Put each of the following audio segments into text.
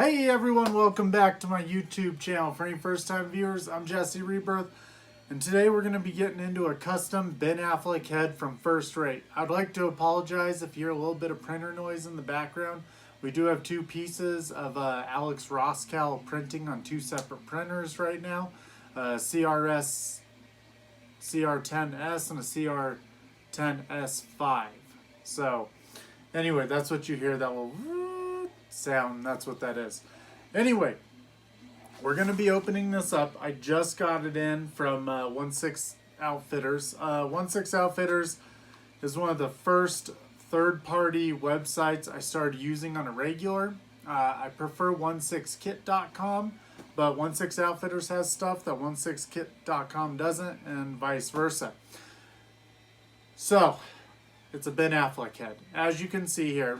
Hey everyone, welcome back to my YouTube channel. For any first time viewers, I'm Jesse Rebirth, and today we're going to be getting into a custom Ben Affleck head from First Rate. I'd like to apologize if you hear a little bit of printer noise in the background. We do have two pieces of Alex Roscal printing on two separate printers right now. CRS CR10S and a CR10S5. So anyway, that's what you hear, that little sound, that's what that is. Anyway, we're going to be opening this up. I just got it in from 16 Outfitters. 16 Outfitters is one of the first third-party websites I started using on a regular. I prefer 16kit.com, but 16 Outfitters has stuff that 16kit.com doesn't, and vice versa. So, it's a Ben Affleck head. As you can see here,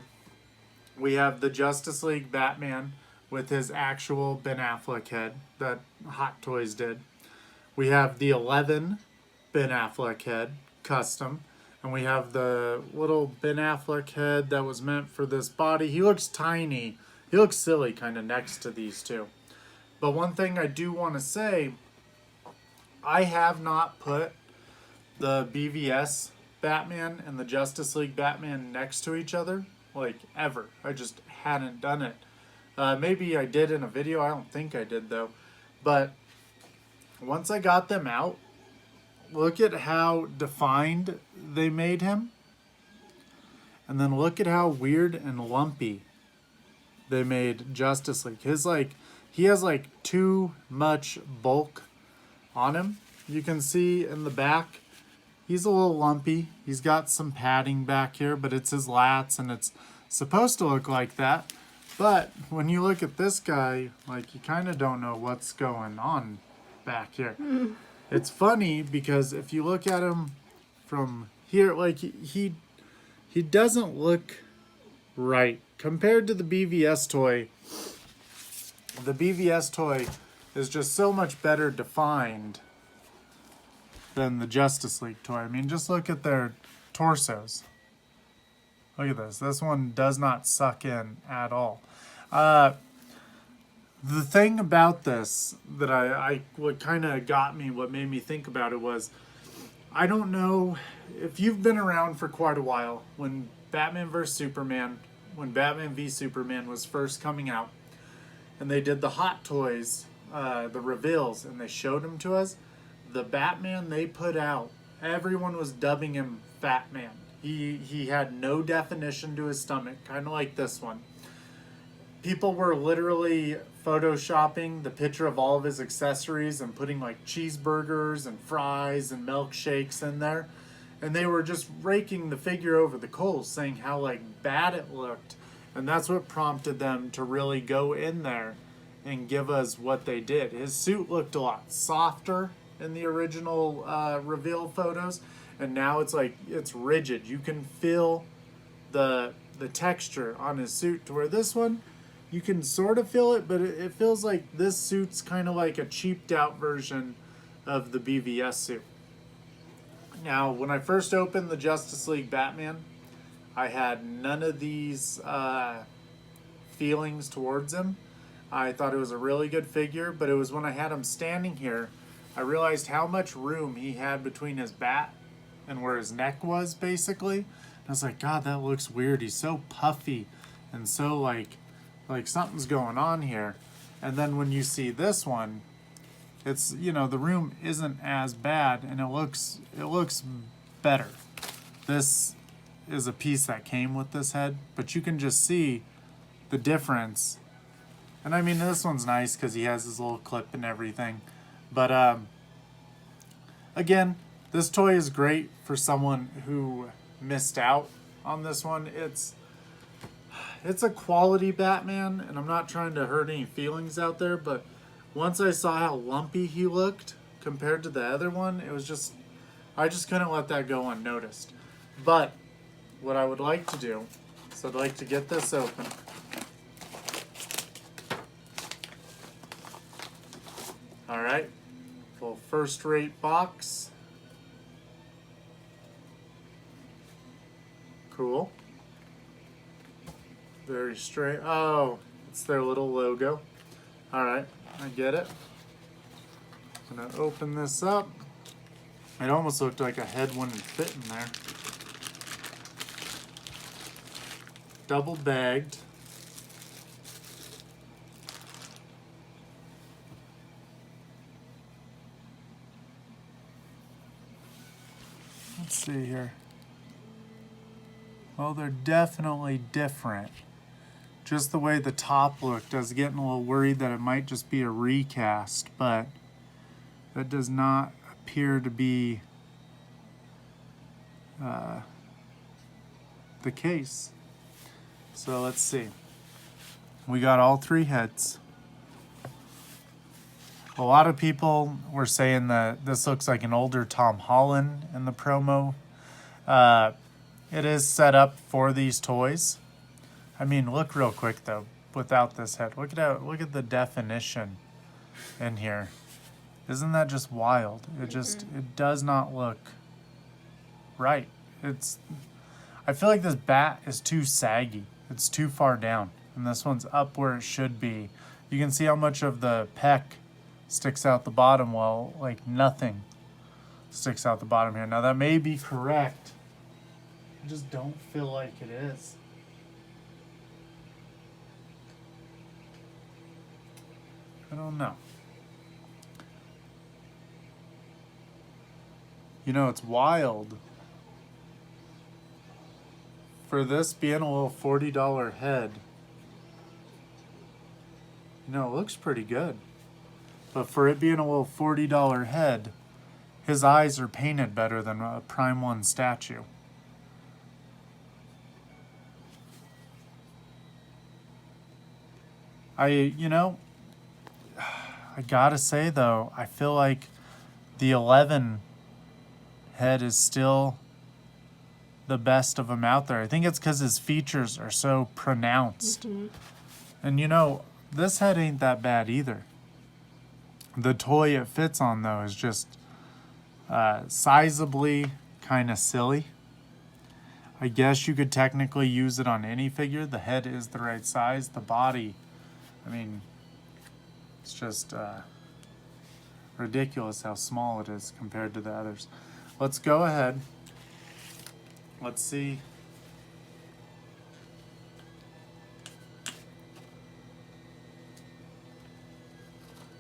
we have the Justice League Batman with his actual Ben Affleck head that Hot Toys did. We have the 11 Ben Affleck head, custom. And we have the little Ben Affleck head that was meant for this body. He looks tiny. He looks silly kind of next to these two. But one thing I do want to say, I have not put the BVS Batman and the Justice League Batman next to each other, like, ever. I just hadn't done it. Maybe I did in a video. I don't think I did, though. But once I got them out, look at how defined they made him. And then look at how weird and lumpy they made Justice League. He has, like, too much bulk on him. You can see in the back, he's a little lumpy. He's got some padding back here, but it's his lats, and it's supposed to look like that. But when you look at this guy, like, you kind of don't know what's going on back here. It's funny because if you look at him from here, like, he doesn't look right. Compared to the BVS toy, the BVS toy is just so much better defined than the Justice League toy. I mean, just look at their torsos. Look at this. This one does not suck in at all. The thing about this that what kind of got me, what made me think about it was, I don't know if you've been around for quite a while. When Batman vs. Superman, when Batman v Superman was first coming out, and they did the Hot Toys, the reveals, and they showed them to us, the Batman they put out, everyone was dubbing him Fat Man. He had no definition to his stomach, kind of like this one. People were literally photoshopping the picture of all of his accessories and putting, like, cheeseburgers and fries and milkshakes in there. And they were just raking the figure over the coals, saying how, like, bad it looked. And that's what prompted them to really go in there and give us what they did. His suit looked a lot softer in the original reveal photos, and now it's like, it's rigid. You can feel the texture on his suit, to where this one, you can sort of feel it, but it feels like this suit's kind of like a cheaped out version of the BVS suit. Now, when I first opened the Justice League Batman, I had none of these feelings towards him. I thought it was a really good figure, but it was when I had him standing here, I realized how much room he had between his bat and where his neck was, basically. And I was like, God, that looks weird. He's so puffy and so, like something's going on here. And then when you see this one, it's, you know, the room isn't as bad, and it looks better. This is a piece that came with this head, but you can just see the difference. And I mean, this one's nice because he has his little clip and everything. But again, this toy is great for someone who missed out on this one. It's a quality Batman, and I'm not trying to hurt any feelings out there, but once I saw how lumpy he looked compared to the other one, it was just, I just couldn't let that go unnoticed. But what I would like to do, so I'd like to get this open. All right, little first-rate box. Cool. Very straight. Oh, It's their little logo. All right, I get it. I'm gonna open this up. It almost looked like a head wouldn't fit in there. Double bagged. Let's see here. Well, they're definitely different. Just the way the top looked, I was getting a little worried that it might just be a recast, but that does not appear to be the case. So let's see. We got all three heads. A lot of people were saying that this looks like an older Tom Holland in the promo. It is set up for these toys. I mean, look real quick though, without this head. Look at the definition in here. Isn't that just wild? It does not look right. I feel like this bat is too saggy. It's too far down. And this one's up where it should be. You can see how much of the pec sticks out the bottom. Well, like nothing sticks out the bottom here. Now that may be correct. I just don't feel like it is. I don't know. You know, it's wild. For this being a little $40 head, you know, it looks pretty good. But for it being a little $40 head, his eyes are painted better than a Prime 1 statue. I gotta say though, I feel like the 11 head is still the best of them out there. I think it's because his features are so pronounced. Mm-hmm. And you know, this head ain't that bad either. The toy it fits on though is just sizably kind of silly. I guess you could technically use it on any figure. The head is the right size. The body, I mean, it's just ridiculous how small it is compared to the others. Let's go ahead. Let's see.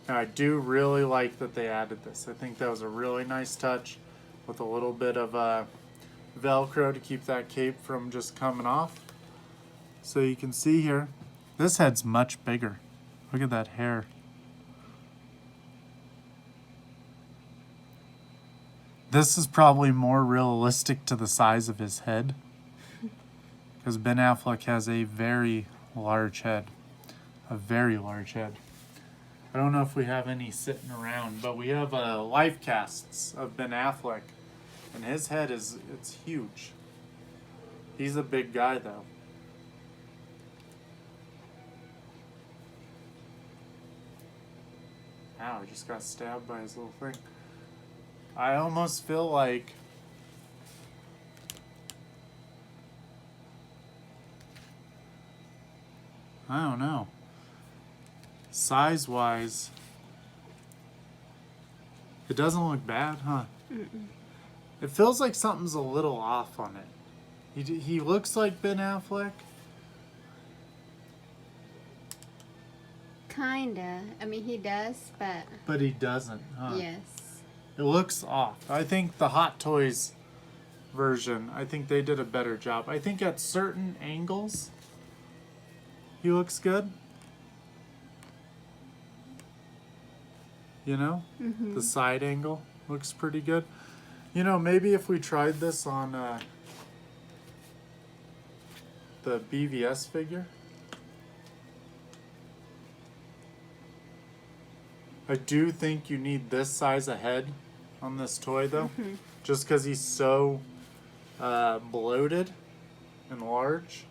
Now, I do really like that they added this. I think that was a really nice touch with a little bit of Velcro to keep that cape from just coming off. So you can see here, this head's much bigger. Look at that hair. This is probably more realistic to the size of his head, because Ben Affleck has a very large head. A very large head. I don't know if we have any sitting around, but we have life casts of Ben Affleck, and his head it's huge. He's a big guy though. Ow, I just got stabbed by his little thing. I almost feel like I don't know. Size-wise, it doesn't look bad, huh? Mm-mm. It feels like something's a little off on it. He looks like Ben Affleck. Kinda. I mean, he does, but... But he doesn't, huh? Yes. It looks off. I think the Hot Toys version, I think they did a better job. I think at certain angles, he looks good. You know? Mm-hmm. The side angle looks pretty good. You know, maybe if we tried this on the BVS figure. I do think you need this size of head on this toy though. Mm-hmm. Just because he's so bloated and large.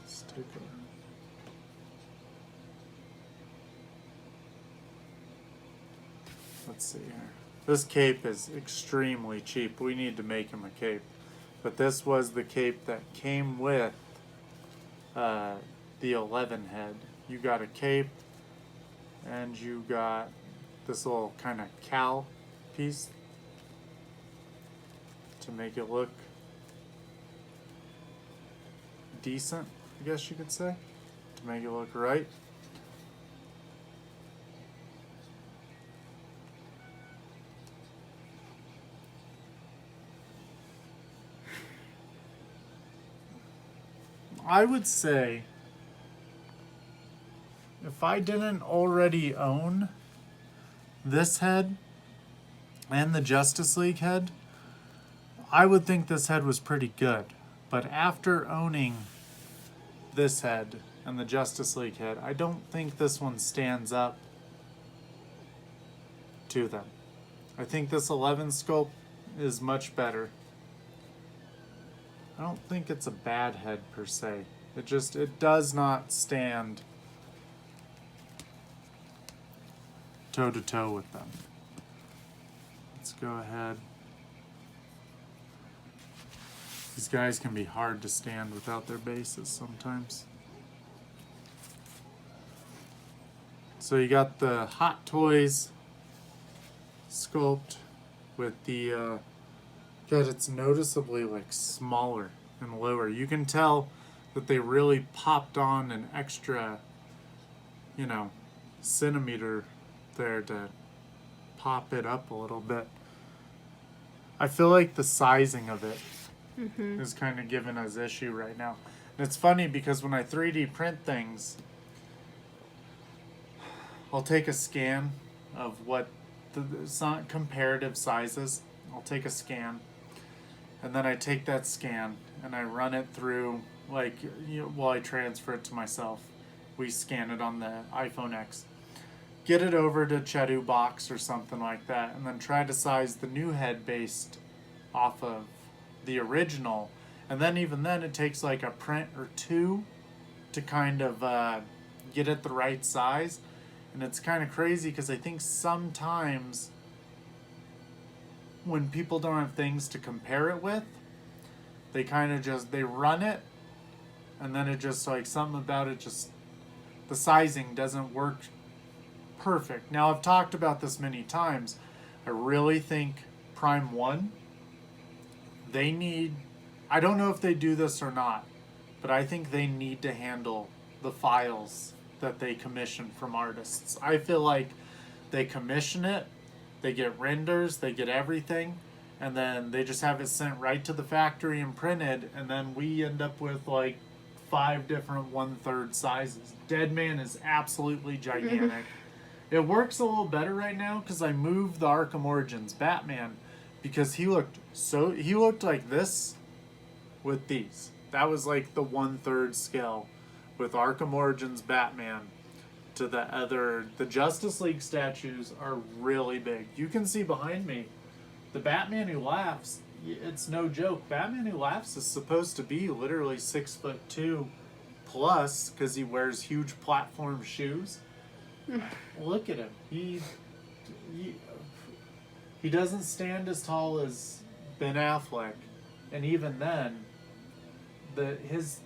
Let's take a... Let's see here. This cape is extremely cheap. We need to make him a cape. But this was the cape that came with the 11 head. You got a cape, and you got this little kind of cowl piece to make it look decent, I guess you could say, to make it look right. I would say if I didn't already own this head and the Justice League head, I would think this head was pretty good. But after owning this head and the Justice League head, I don't think this one stands up to them. I think this 11 sculpt is much better. I don't think it's a bad head per se. It does not stand toe to toe with them. Let's go ahead. These guys can be hard to stand without their bases sometimes. So you got the Hot Toys sculpt with the God, it's noticeably like smaller and lower. You can tell that they really popped on an extra, centimeter there to pop it up a little bit. I feel like the sizing of it is kind of giving us issue right now. And it's funny because when I 3D print things, I'll take a scan of what the comparative sizes. I'll take a scan. And then I take that scan and I run it through, while I transfer it to myself. We scan it on the iPhone X. Get it over to Chedu Box or something like that, and then try to size the new head based off of the original. And then even then, it takes like a print or two to kind of get it the right size. And it's kind of crazy because I think sometimes when people don't have things to compare it with, they kind of they run it, and then it just something about it the sizing doesn't work perfect. Now, I've talked about this many times. I really think Prime 1, I don't know if they do this or not, but I think they need to handle the files that they commission from artists. I feel like they commission it, they get renders, they get everything, and then they just have it sent right to the factory and printed, and then we end up with 5 different 1/3 sizes. Deadman is absolutely gigantic. It works a little better right now because I moved the Arkham Origins Batman because he looked like this with these. That was like the 1/3 scale with Arkham Origins Batman to the Justice League statues are really big. You can see behind me, the Batman Who Laughs, it's no joke. Batman Who Laughs is supposed to be literally 6'2" plus because he wears huge platform shoes. Look at him. He doesn't stand as tall as Ben Affleck, and even then, his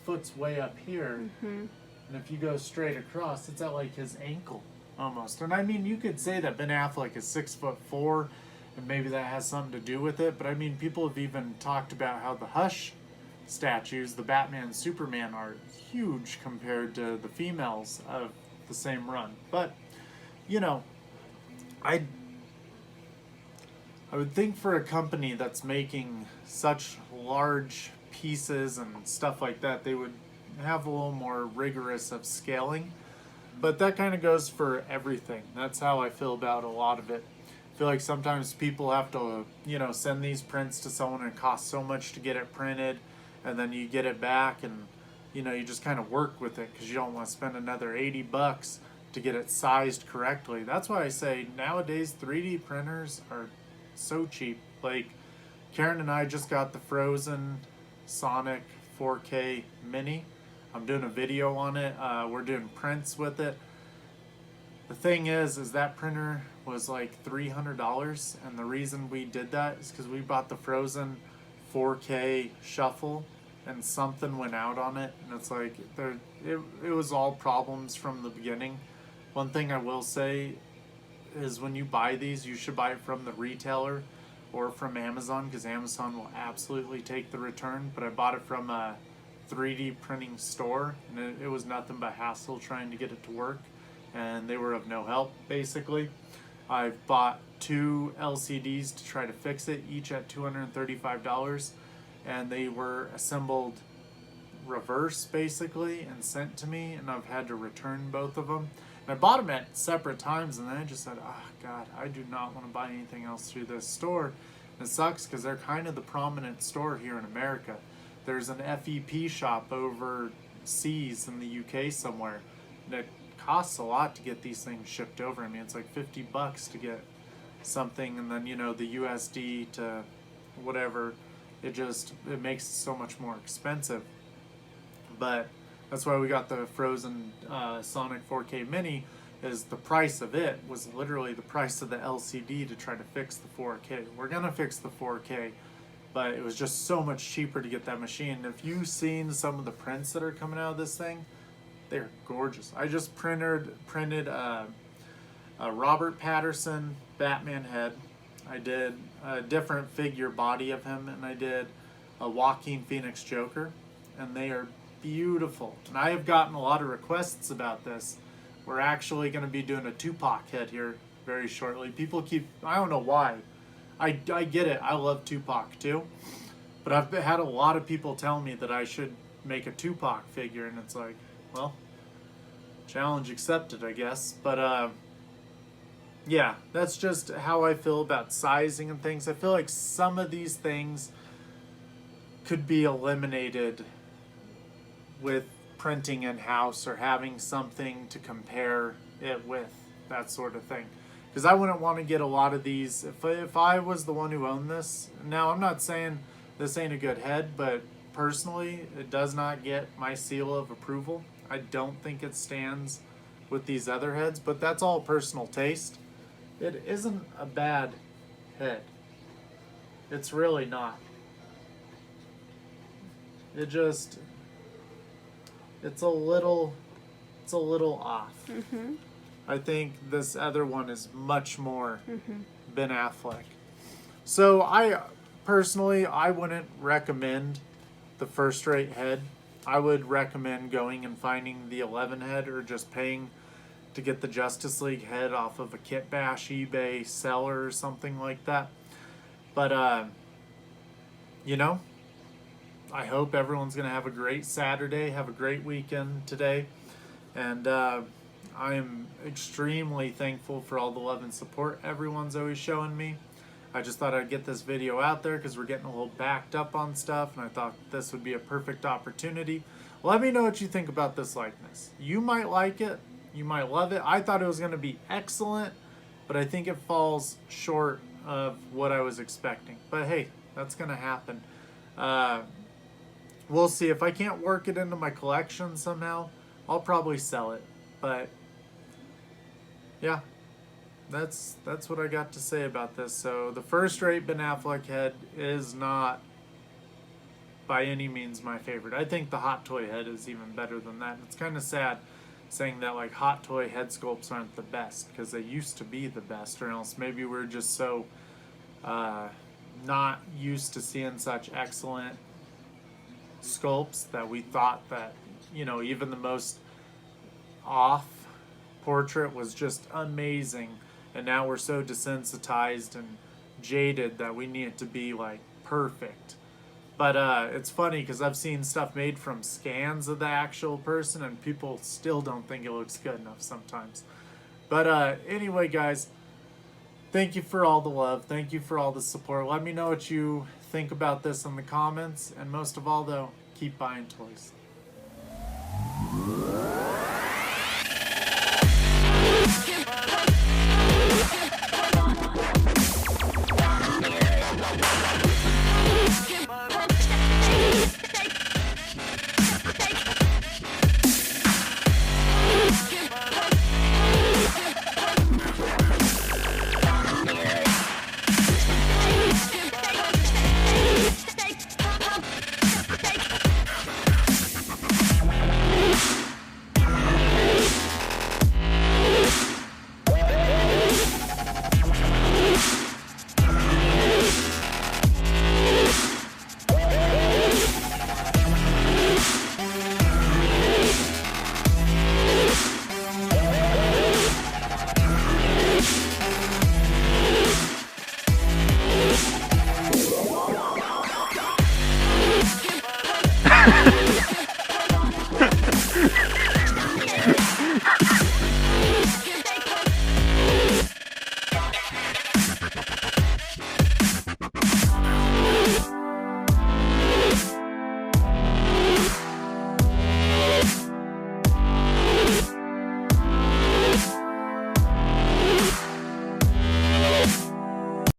foot's way up here, and if you go straight across, it's at his ankle almost. And I mean, you could say that Ben Affleck is 6'4", and maybe that has something to do with it. But I mean, people have even talked about how the Hush statues, the Batman and Superman, are huge compared to the females of the same run. But I would think for a company that's making such large pieces and stuff like that, they would have a little more rigorous of scaling. But that kind of goes for everything. That's how I feel about a lot of it. I feel like sometimes people have to, send these prints to someone and it costs so much to get it printed, and then you get it back and you just kind of work with it because you don't want to spend another $80 to get it sized correctly. That's why I say nowadays 3D printers are so cheap. Like Karen and I just got the Frozen Sonic 4K Mini. I'm doing a video on it. We're doing prints with it. The thing is that printer was like $300, and the reason we did that is because we bought the Frozen 4K shuffle, and something went out on it, and it's like it was all problems from the beginning. One thing I will say is when you buy these, you should buy it from the retailer or from Amazon, because Amazon will absolutely take the return. But I bought it from a 3D printing store, and it was nothing but hassle trying to get it to work, and they were of no help basically. I've bought 2 LCDs to try to fix it, each at $235, and they were assembled reverse basically and sent to me, and I've had to return both of them. And I bought them at separate times, and then I just said, oh God, I do not want to buy anything else through this store. And it sucks because they're kind of the prominent store here in America. There's an FEP shop overseas in the UK somewhere, and it costs a lot to get these things shipped over. I mean, it's like $50 to get something, and then, you know, the USD to whatever, it makes it so much more expensive. But that's why we got the Frozen Sonic 4K Mini, is the price of it was literally the price of the LCD to try to fix the 4K. We're gonna fix the 4K, but it was just so much cheaper to get that machine. If you've seen some of the prints that are coming out of this thing, they're gorgeous. I just printed a Robert Pattinson Batman head. I did a different figure body of him, and I did a Joaquin Phoenix Joker, and they are beautiful. And I have gotten a lot of requests about this. We're actually going to be doing a Tupac head here very shortly. People keep, I don't know why. I get it. I love Tupac too. But I've had a lot of people tell me that I should make a Tupac figure, and it's like, well, challenge accepted, I guess. But yeah, that's just how I feel about sizing and things. I feel like some of these things could be eliminated with printing in-house or having something to compare it with, that sort of thing. Because I wouldn't want to get a lot of these, if I was the one who owned this. Now, I'm not saying this ain't a good head, but personally, it does not get my seal of approval. I don't think it stands with these other heads, but that's all personal taste. It isn't a bad head. It's really not. It's a little off. Mm-hmm. I think this other one is much more Ben Affleck. So I personally, I wouldn't recommend the first-rate head. I would recommend going and finding the 11 head, or just paying to get the Justice League head off of a Kit Bash eBay seller or something like that. But you know, I hope everyone's going to have a great Saturday, have a great weekend today. And I am extremely thankful for all the love and support everyone's always showing me. I just thought I'd get this video out there because we're getting a little backed up on stuff, and I thought this would be a perfect opportunity. Let me know what you think about this likeness. You might like it. You might love it. I thought it was going to be excellent, but I think it falls short of what I was expecting. But hey, that's going to happen. We'll see. If I can't work it into my collection somehow, I'll probably sell it. But yeah, that's what I got to say about this. So the first-rate Ben Affleck head is not by any means my favorite. I think the Hot Toy head is even better than that. It's kind of sad saying that like Hot Toy head sculpts aren't the best, because they used to be the best, or else maybe we're just so not used to seeing such excellent sculpts that we thought that, you know, even the most off portrait was just amazing, and now we're so desensitized and jaded that we need it to be like perfect. But it's funny because I've seen stuff made from scans of the actual person, and people still don't think it looks good enough sometimes. But anyway, guys, thank you for all the love. Thank you for all the support. Let me know what you think about this in the comments. And most of all, though, keep buying toys.